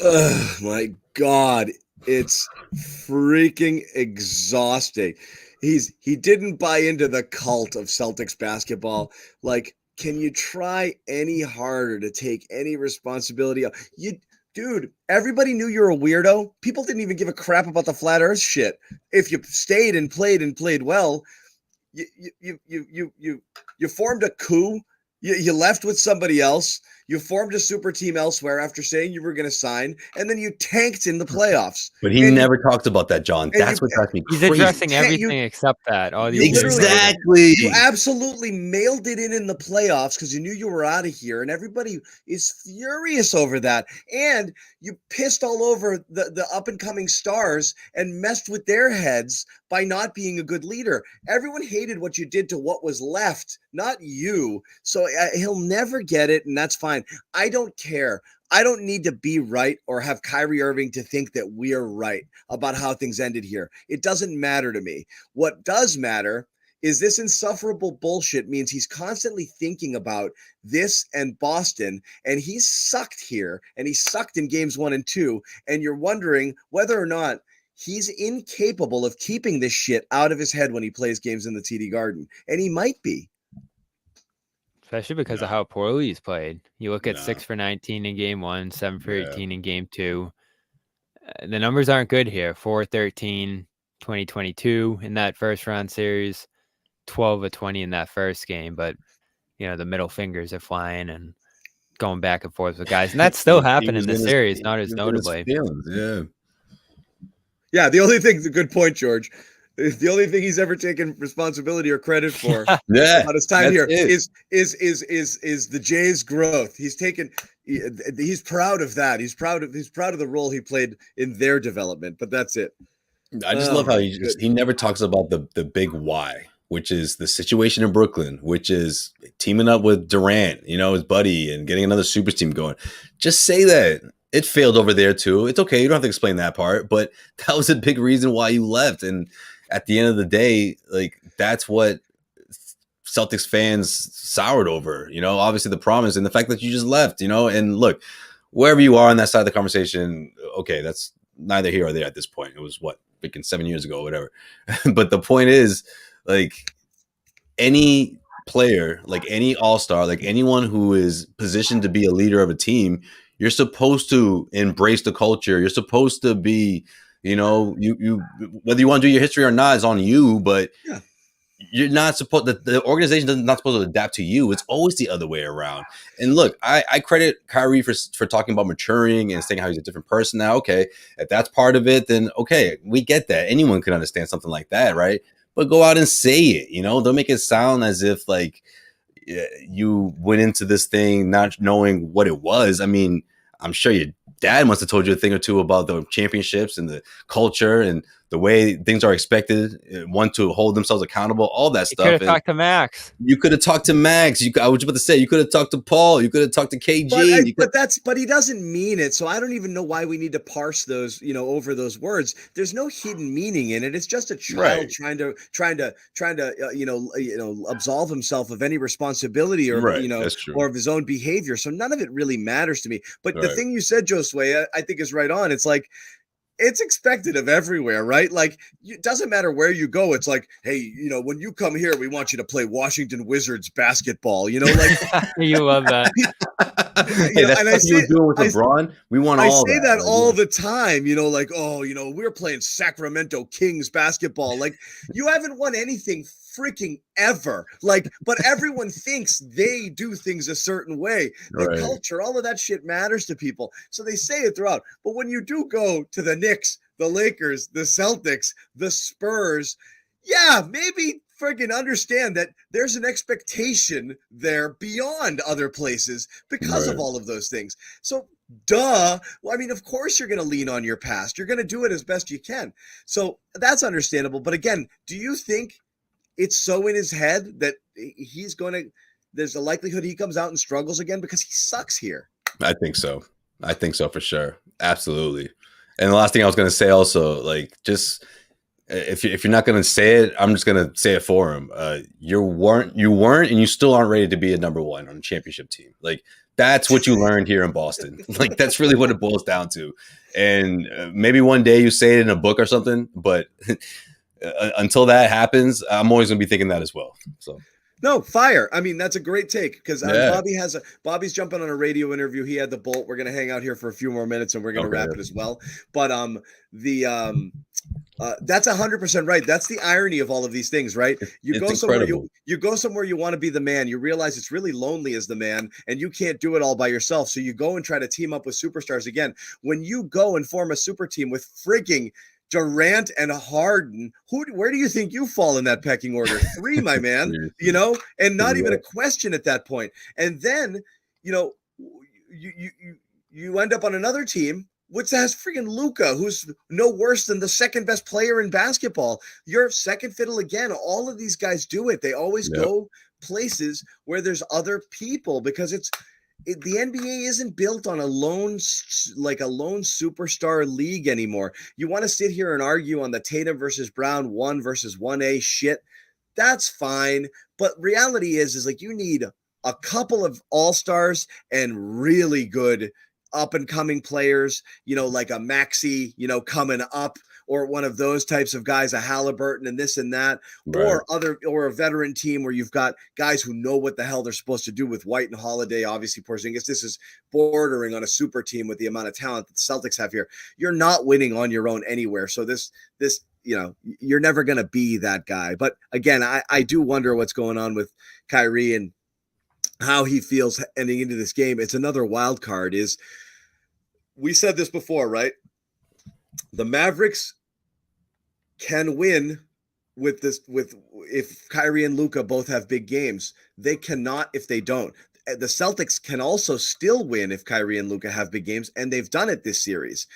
Oh my God, it's freaking exhausting. He didn't buy into the cult of Celtics basketball. Like, can you try any harder to take any responsibility? Dude, everybody knew you were a weirdo. People didn't even give a crap about the flat earth shit. If you stayed and played well, you formed a coup. You left with somebody else. You formed a super team elsewhere after saying you were going to sign, and then you tanked in the playoffs. But he never talked about that, John. That's what drives me He's crazy. addressing everything except that. All the Exactly. You absolutely mailed it in the playoffs because you knew you were out of here, and everybody is furious over that. And you pissed all over the up-and-coming stars and messed with their heads by not being a good leader. Everyone hated what you did to what was left, not you. So he'll never get it, and that's fine. I don't care. I don't need to be right or have Kyrie Irving to think that we're right about how things ended here. It doesn't matter to me. What does matter is this insufferable bullshit means he's constantly thinking about this and Boston, and he's sucked here, and he sucked in games 1 and 2, and you're wondering whether or not he's incapable of keeping this shit out of his head when he plays games in the TD Garden, and he might be. Especially because of how poorly he's played. You look at 6 for 19 in game 1, 7 for 18 in game 2. The numbers aren't good here. 4-13, 2022 in that first round series, 12 of 20 in that first game. But, the middle fingers are flying and going back and forth with guys. And that's still happening in the series, not as notably. Yeah, the only thing, good point, George. The only thing he's ever taken responsibility or credit for about his time here is the Jays' growth. He's proud of that. He's proud of the role he played in their development. But that's it. I just love how he never talks about the big why, which is the situation in Brooklyn, which is teaming up with Durant, his buddy, and getting another super team going. Just say that. It failed over there too. It's okay. You don't have to explain that part, but that was a big reason why you left. And at the end of the day, that's what Celtics fans soured over, obviously the promise and the fact that you just left, and look, wherever you are on that side of the conversation, okay, that's neither here or there at this point. It was freaking 7 years ago, whatever. But the point is, any player, any all-star, anyone who is positioned to be a leader of a team, you're supposed to embrace the culture. You're supposed to be, you whether you want to do your history or not is on you, but you're not supposed. The organization is not supposed to adapt to you. It's always the other way around. And look, I credit Kyrie for talking about maturing and saying how he's a different person now. Okay, if that's part of it, then okay, we get that. Anyone can understand something like that, right? But go out and say it. Don't make it sound as if you went into this thing not knowing what it was. I mean, I'm sure your dad must have told you a thing or two about the championships and the culture and the way things are expected, one to hold themselves accountable, all that You stuff. could have talked to Max. You could have talked to Max. I was about to say, you could have talked to Paul. You could have talked to KG. But he doesn't mean it. So I don't even know why we need to parse those, over those words. There's no hidden meaning in it. It's just a child trying to absolve himself of any responsibility or or of his own behavior. So none of it really matters to me. But the thing you said, Josue, I think is right on. It's like, it's expected of everywhere, right? Like, it doesn't matter where you go. It's like, hey, when you come here, we want you to play Washington Wizards basketball. Like you love that. And I say, you were doing with LeBron. We want all that. I say that all the time. Like, we're playing Sacramento Kings basketball. Like, you haven't won anything freaking ever. Like, but everyone thinks they do things a certain way. The culture, all of that shit matters to people. So they say it throughout. But when you do go to the Knicks, the Lakers, the Celtics, the Spurs, maybe freaking understand that there's an expectation there beyond other places because of all of those things. So duh. Well, I mean, of course you're going to lean on your past. You're going to do it as best you can. So that's understandable. But again, do you think it's so in his head that there's a likelihood he comes out and struggles again because he sucks here? I think so for sure. Absolutely. And the last thing I was going to say also, like, just if you're not going to say it, I'm just going to say it for him. You weren't, and you still aren't ready to be a number one on a championship team. Like, that's what you learned here in Boston. Like, that's really what it boils down to. And maybe one day you say it in a book or something, but until that happens, I'm always going to be thinking that as well. So. No, fire. I mean, that's a great take because Bobby's jumping on a radio interview. He had the bolt. We're going to hang out here for a few more minutes and we're going to wrap it as well. But that's 100% right. That's the irony of all of these things, right? You go somewhere you want to be the man. You realize it's really lonely as the man and you can't do it all by yourself. So you go and try to team up with superstars again. When you go and form a super team with freaking Durant and Harden, where do you think you fall in that pecking order? 3, my man, and not even a question at that point. And then, you end up on another team which has freaking Luka, who's no worse than the second best player in basketball. You're second fiddle again. All of these guys do it. They always go places where there's other people because the NBA isn't built on a lone superstar league anymore. You want to sit here and argue on the Tatum versus Brown 1 versus 1A shit. That's fine. But reality is like you need a couple of all-stars and really good up and coming players, like a Maxey, coming up, or one of those types of guys, a Halliburton and this and that, or a veteran team where you've got guys who know what the hell they're supposed to do with White and Holiday, obviously Porzingis. This is bordering on a super team with the amount of talent that the Celtics have here. You're not winning on your own anywhere. So this, you're never going to be that guy. But again, I do wonder what's going on with Kyrie and how he feels ending into this game. It's another wild card. We said this before, right? The Mavericks can win with if Kyrie and Luka both have big games. They cannot if they don't. The Celtics can also still win if Kyrie and Luka have big games, and they've done it this series.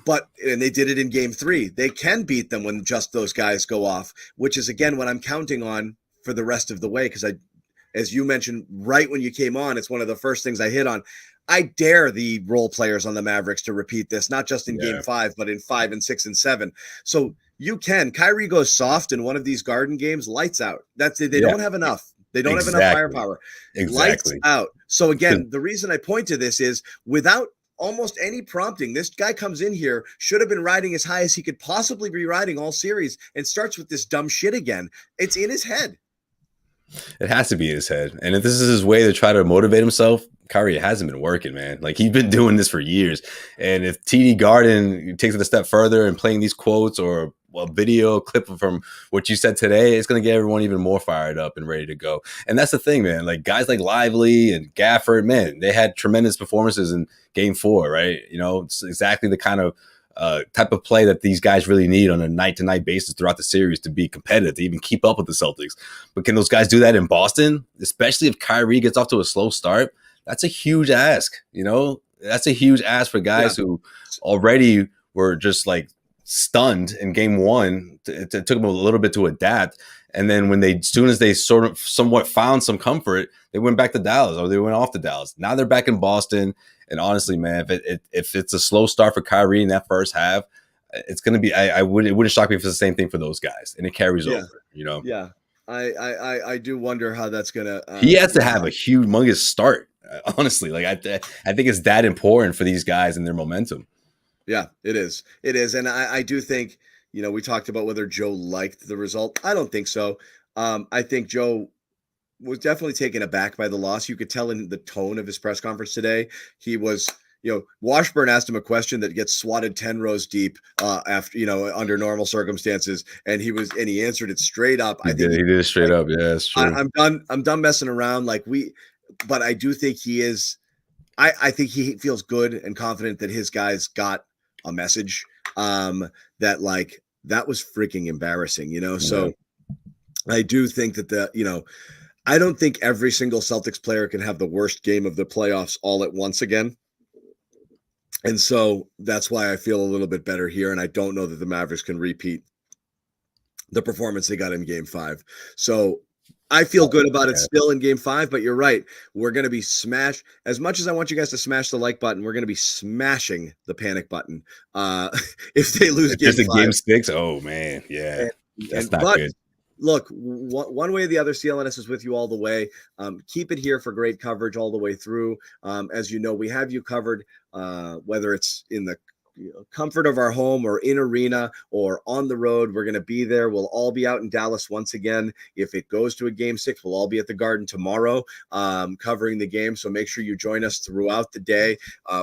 But they did it in game 3. They can beat them when just those guys go off, which is again what I'm counting on for the rest of the way. Because as you mentioned right when you came on, it's one of the first things I hit on. I dare the role players on the Mavericks to repeat this, not just in game 5, but in 5 and 6 and 7. So you can. Kyrie goes soft in one of these Garden games, lights out. That's it. They don't have enough. They don't have enough firepower. Lights out. So again, the reason I point to this is without almost any prompting, this guy comes in here, should have been riding as high as he could possibly be riding all series, and starts with this dumb shit again. It's in his head. It has to be in his head. And if this is his way to try to motivate himself, Kyrie, it hasn't been working, man. Like, he's been doing this for years. And if TD Garden takes it a step further and playing these quotes or a video clip from what you said today, it's going to get everyone even more fired up and ready to go. And that's the thing, man. Like, guys like Lively and Gafford, man, they had tremendous performances in game 4, right? It's exactly the kind of type of play that these guys really need on a night-to-night basis throughout the series to be competitive, to even keep up with the Celtics. But can those guys do that in Boston? Especially if Kyrie gets off to a slow start? That's a huge ask, That's a huge ask for guys who already were just like stunned in game one. It took them a little bit to adapt. And then as soon as they sort of somewhat found some comfort, they went back to Dallas, or they went off to Dallas. Now they're back in Boston. And honestly, man, if it's a slow start for Kyrie in that first half, it's going to be, it wouldn't shock me if it's the same thing for those guys, and it carries over, you know? Yeah. I do wonder how that's going to, he has to have a humongous start. Honestly, like I think it's that important for these guys and their momentum. Yeah, it is. It is. And I do think, you know, we talked about whether Joe liked the result. I don't think so. I think Joe was definitely taken aback by the loss. You could tell in the tone of his press conference today. He was, you know, Washburn asked him a question that gets swatted 10 rows deep after, you know, under normal circumstances. And he answered it straight up. He did it straight up. Yeah, that's true. I'm done messing around. But I do think he is, I think he feels good and confident that his guys got a message that was freaking embarrassing, you know? So I do think that I don't think every single Celtics player can have the worst game of the playoffs all at once again. And so that's why I feel a little bit better here. And I don't know that the Mavericks can repeat the performance they got in game 5. So I feel good about it still in game 5, but you're right. We're going to be smashed. As much as I want you guys to smash the like button, we're going to be smashing the panic button if they lose game 5. Game 6, oh man, yeah. That's not good. Look, one way or the other, CLNS is with you all the way. Keep it here for great coverage all the way through. As you know, we have you covered, whether it's in the comfort of our home or in arena or on the road. We're going to be there. We'll all be out in Dallas once again. If it goes to a game 6, we'll all be at the Garden tomorrow covering the game. So make sure you join us throughout the day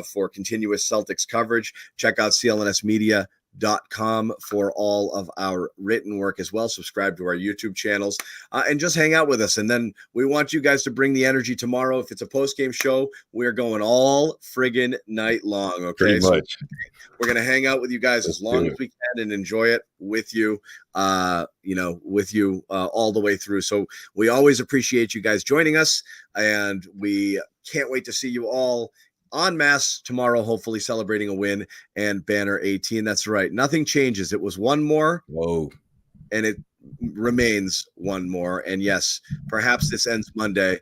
for continuous Celtics coverage. Check out CLNSmedia.com for all of our written work as well. Subscribe to our YouTube channels and just hang out with us. And then we want you guys to bring the energy tomorrow. If it's a post-game show, we're going all friggin' night long. Okay. Pretty much. So we're going to hang out with you guys as long as we can and enjoy it with you, all the way through. So we always appreciate you guys joining us, and we can't wait to see you all en masse tomorrow, hopefully celebrating a win and banner 18. That's right. Nothing changes. It was one more. Whoa. And it remains one more. And yes, perhaps this ends Monday,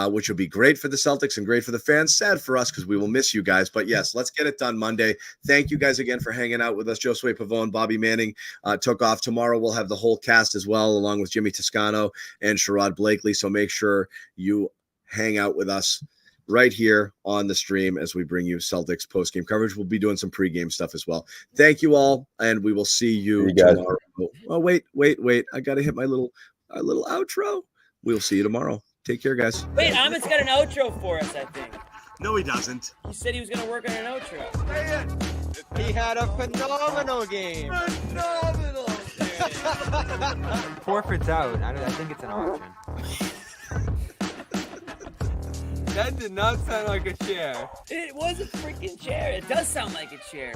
which will be great for the Celtics and great for the fans. Sad for us because we will miss you guys. But yes, let's get it done Monday. Thank you guys again for hanging out with us. Josue Pavone, Bobby Manning took off. Tomorrow we'll have the whole cast as well, along with Jimmy Toscano and Sherrod Blakely. So make sure you hang out with us right here on the stream as we bring you Celtics post-game coverage. We'll be doing some pre-game stuff as well. Thank you all, and we will see you tomorrow. Oh, wait. I got to hit my little outro. We'll see you tomorrow. Take care, guys. Wait, Amit's got an outro for us, I think. No, he doesn't. He said he was going to work on an outro. He had a phenomenal game. Forfeit's out. I think it's an option. That did not sound like a chair. It was a freaking chair. It does sound like a chair.